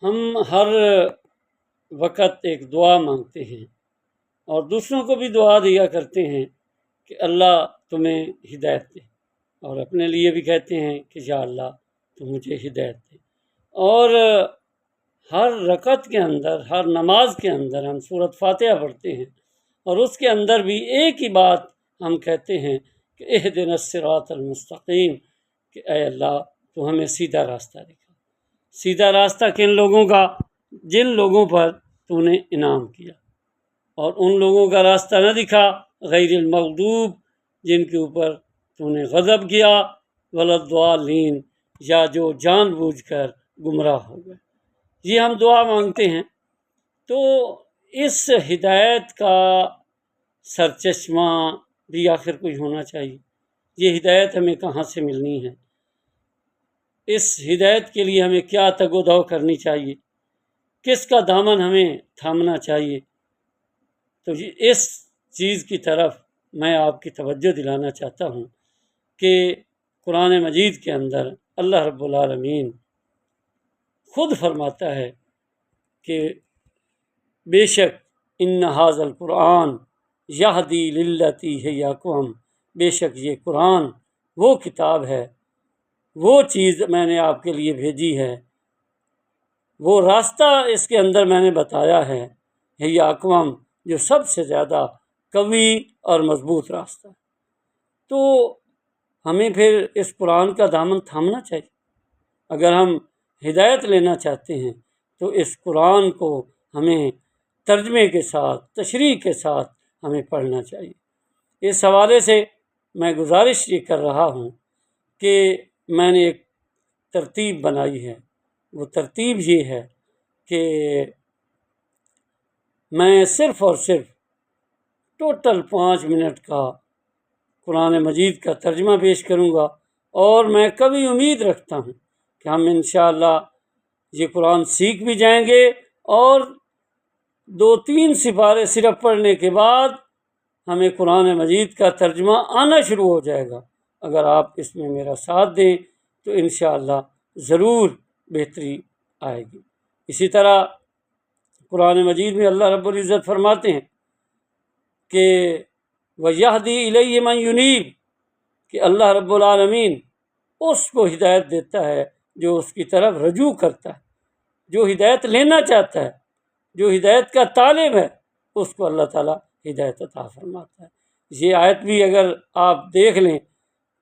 ہم ہر وقت ایک دعا مانگتے ہیں اور دوسروں کو بھی دعا دیا کرتے ہیں کہ اللہ تمہیں ہدایت دے، اور اپنے لیے بھی کہتے ہیں کہ یا اللہ تو مجھے ہدایت دے۔ اور ہر رکعت کے اندر، ہر نماز کے اندر ہم سورۃ فاتحہ پڑھتے ہیں، اور اس کے اندر بھی ایک ہی بات ہم کہتے ہیں کہ اہدنا الصراط المستقیم، کہ اے اللہ تو ہمیں سیدھا راستہ دکھا۔ سیدھا راستہ کن لوگوں کا؟ جن لوگوں پر تو نے انعام کیا، اور ان لوگوں کا راستہ نہ دکھا غیر المغضوب، جن کے اوپر تو نے غضب کیا، ولا الضالین، یا جو جان بوجھ کر گمراہ ہو گئے۔ یہ ہم دعا مانگتے ہیں۔ تو اس ہدایت کا سرچشمہ بھی آخر کوئی ہونا چاہیے۔ یہ ہدایت ہمیں کہاں سے ملنی ہے؟ اس ہدایت کے لیے ہمیں کیا تگ و دو کرنی چاہیے؟ کس کا دامن ہمیں تھامنا چاہیے؟ تو اس چیز کی طرف میں آپ کی توجہ دلانا چاہتا ہوں کہ قرآن مجید کے اندر اللہ رب العالمین خود فرماتا ہے کہ بے شک ان ھذا القرآن یہدی للتی ہی اقوم، بے شک یہ قرآن وہ کتاب ہے، وہ چیز میں نے آپ کے لیے بھیجی ہے، وہ راستہ اس کے اندر میں نے بتایا ہے، ہی اقوام، جو سب سے زیادہ قوی اور مضبوط راستہ ہے۔ تو ہمیں پھر اس قرآن کا دامن تھامنا چاہیے۔ اگر ہم ہدایت لینا چاہتے ہیں تو اس قرآن کو ہمیں ترجمے کے ساتھ، تشریح کے ساتھ ہمیں پڑھنا چاہیے۔ اس حوالے سے میں گزارش یہ کر رہا ہوں کہ میں نے ایک ترتیب بنائی ہے۔ وہ ترتیب یہ ہے کہ میں صرف اور صرف ٹوٹل 5 منٹ کا قرآن مجید کا ترجمہ پیش کروں گا، اور میں کبھی امید رکھتا ہوں کہ ہم انشاءاللہ یہ قرآن سیکھ بھی جائیں گے، اور 2-3 سپارے صرف پڑھنے کے بعد ہمیں قرآن مجید کا ترجمہ آنا شروع ہو جائے گا۔ اگر آپ اس میں میرا ساتھ دیں تو انشاءاللہ ضرور بہتری آئے گی۔ اسی طرح قرآن مجید میں اللہ رب العزت فرماتے ہیں کہ وَيَهْدِي إِلَيْهِ مَن يُنِيبُ، کہ اللہ رب العالمین اس کو ہدایت دیتا ہے جو اس کی طرف رجوع کرتا ہے، جو ہدایت لینا چاہتا ہے، جو ہدایت کا طالب ہے، اس کو اللہ تعالیٰ ہدایت عطا فرماتا ہے۔ یہ آیت بھی اگر آپ دیکھ لیں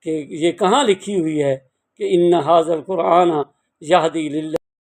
کہ یہ کہاں لکھی ہوئی ہے کہ ان ھذا القرآن یہدی للتی